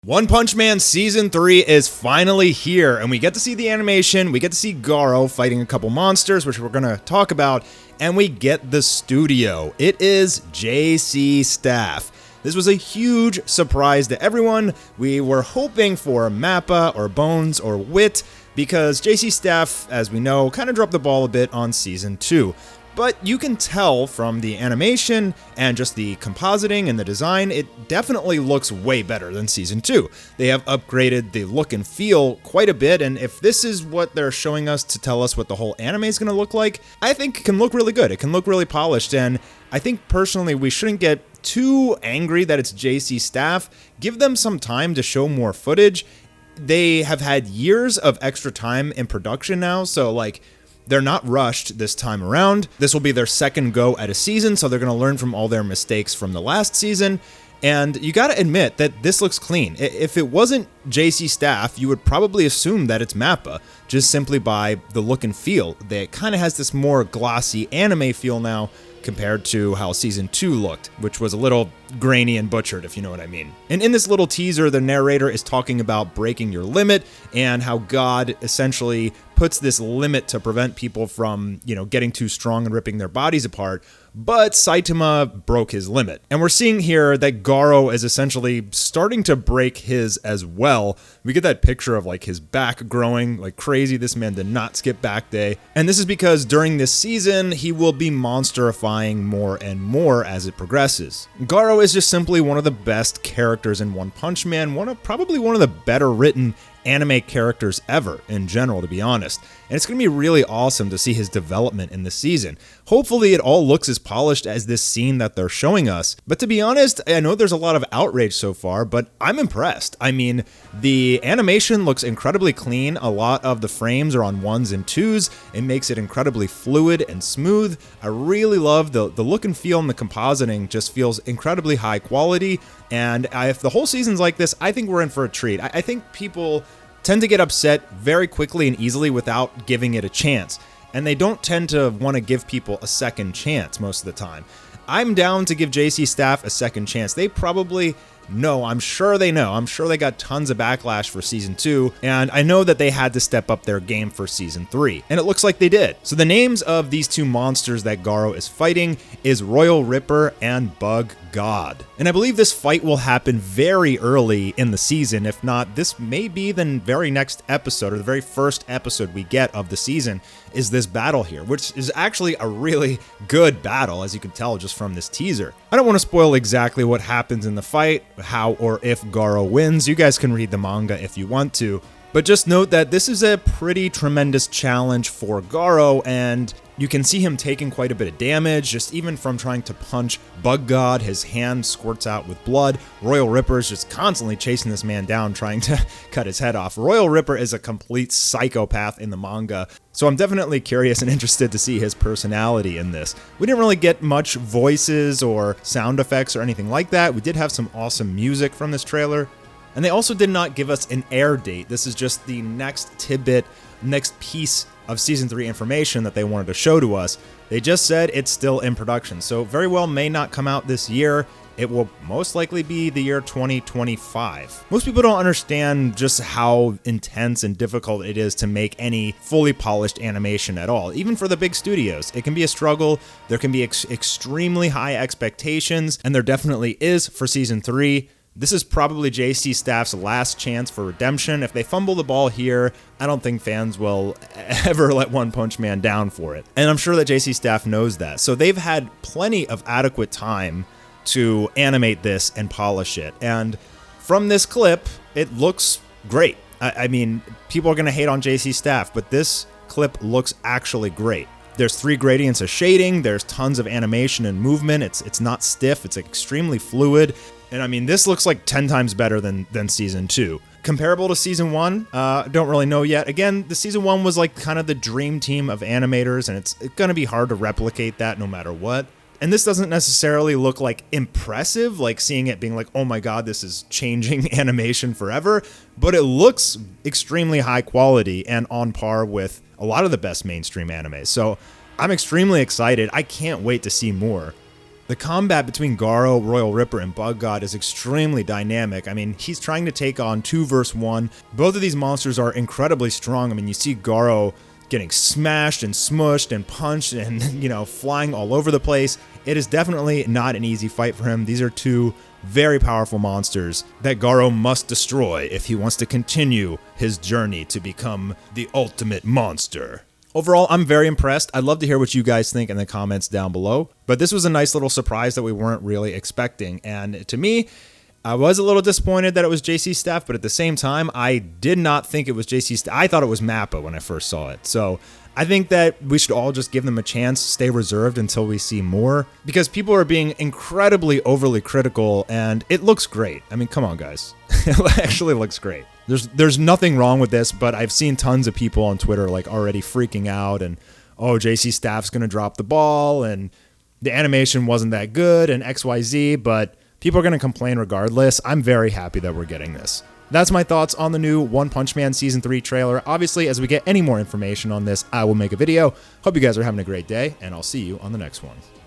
One Punch Man Season 3 is finally here, and we get to see the animation, we get to see Garo fighting a couple monsters, which we're going to talk about, and we get the studio. It is JC Staff. This was a huge surprise to everyone. We were hoping for Mappa or Bones or Wit, because JC Staff, as we know, kind of dropped the ball a bit on Season 2. But you can tell from the animation and just the compositing and the design, it definitely looks way better than Season 2. They have upgraded the look and feel quite a bit, and if this is what they're showing us to tell us what the whole anime is going to look like, I think it can look really good. It can look really polished, and I think personally we shouldn't get too angry that it's JC Staff. Give them some time to show more footage. They have had years of extra time in production now, so they're not rushed this time around. This will be their second go at a season, so they're going to learn from all their mistakes from the last season. And you got to admit that this looks clean. If it wasn't JC Staff, you would probably assume that it's Mappa, just simply by the look and feel. It kind of has this more glossy anime feel now compared to how Season 2 looked, which was a little grainy and butchered, if you know what I mean. And in this little teaser, the narrator is talking about breaking your limit and how God essentially puts this limit to prevent people from, getting too strong and ripping their bodies apart. But Saitama broke his limit. And we're seeing here that Garo is essentially starting to break his as well. We get that picture of his back growing like crazy. This man did not skip back day. And this is because during this season, he will be monsterifying more and more as it progresses. Garo is just simply one of the best characters in One Punch Man, probably one of the better written anime characters ever in general, to be honest. And it's going to be really awesome to see his development in this season. Hopefully it all looks as polished as this scene that they're showing us. But to be honest, I know there's a lot of outrage so far, but I'm impressed. I mean, the animation looks incredibly clean. A lot of the frames are on 1s and 2s. It makes it incredibly fluid and smooth. I really love the look and feel, and the compositing just feels incredibly high quality. And if the whole season's like this, I think we're in for a treat. I think people tend to get upset very quickly and easily without giving it a chance. And they don't tend to want to give people a second chance most of the time. I'm down to give JC Staff a second chance. They probably know, I'm sure they know. I'm sure they got tons of backlash for Season 2, and I know that they had to step up their game for Season 3, and it looks like they did. So the names of these two monsters that Garo is fighting is Royal Ripper and Bug God. And I believe this fight will happen very early in the season. If not, this may be the very next episode, or the very first episode we get of the season is this battle here, which is actually a really good battle, as you can tell just from this teaser. I don't want to spoil exactly what happens in the fight, how or if Garo wins. You guys can read the manga if you want to. But just note that this is a pretty tremendous challenge for Garo, and you can see him taking quite a bit of damage, just even from trying to punch Bug God. His hand squirts out with blood. Royal Ripper is just constantly chasing this man down, trying to cut his head off. Royal Ripper is a complete psychopath in the manga, so I'm definitely curious and interested to see his personality in this. We didn't really get much voices or sound effects or anything like that. We did have some awesome music from this trailer. And they also did not give us an air date. This is just the next tidbit, next piece of Season 3 information that they wanted to show to us. They just said it's still in production, so very well may not come out this year. It will most likely be the year 2025. Most people don't understand just how intense and difficult it is to make any fully polished animation at all. Even for the big studios, it can be a struggle. There can be extremely high expectations, and there definitely is for Season 3. This is probably JC Staff's last chance for redemption. If they fumble the ball here, I don't think fans will ever let One Punch Man down for it. And I'm sure that JC Staff knows that. So they've had plenty of adequate time to animate this and polish it. And from this clip, it looks great. I mean, people are going to hate on JC Staff, but this clip looks actually great. There's 3 gradients of shading. There's tons of animation and movement. It's not stiff. It's extremely fluid. And I mean, this looks like 10 times better than Season 2. Comparable to Season 1, don't really know yet. Again, the Season 1 was like kind of the dream team of animators, and it's going to be hard to replicate that no matter what. And this doesn't necessarily look like impressive, like seeing it being like, oh my god, this is changing animation forever, but it looks extremely high quality and on par with a lot of the best mainstream animes. So I'm extremely excited. I can't wait to see more. The combat between Garo, Royal Ripper, and Bug God is extremely dynamic. I mean, he's trying to take on 2 versus 1. Both of these monsters are incredibly strong. I mean, you see Garo getting smashed and smushed and punched and, flying all over the place. It is definitely not an easy fight for him. These are 2 very powerful monsters that Garo must destroy if he wants to continue his journey to become the ultimate monster. Overall, I'm very impressed. I'd love to hear what you guys think in the comments down below. But this was a nice little surprise that we weren't really expecting. And to me, I was a little disappointed that it was JC Staff, but at the same time, I did not think it was JC Staff. I thought it was Mappa when I first saw it. So I think that we should all just give them a chance, stay reserved until we see more, because people are being incredibly overly critical, and it looks great. I mean, come on, guys. It actually looks great. There's nothing wrong with this, but I've seen tons of people on Twitter like already freaking out and, oh, JC Staff's going to drop the ball, and the animation wasn't that good, and XYZ, but people are going to complain regardless. I'm very happy that we're getting this. That's my thoughts on the new One Punch Man Season 3 trailer. Obviously, as we get any more information on this, I will make a video. Hope you guys are having a great day, and I'll see you on the next one.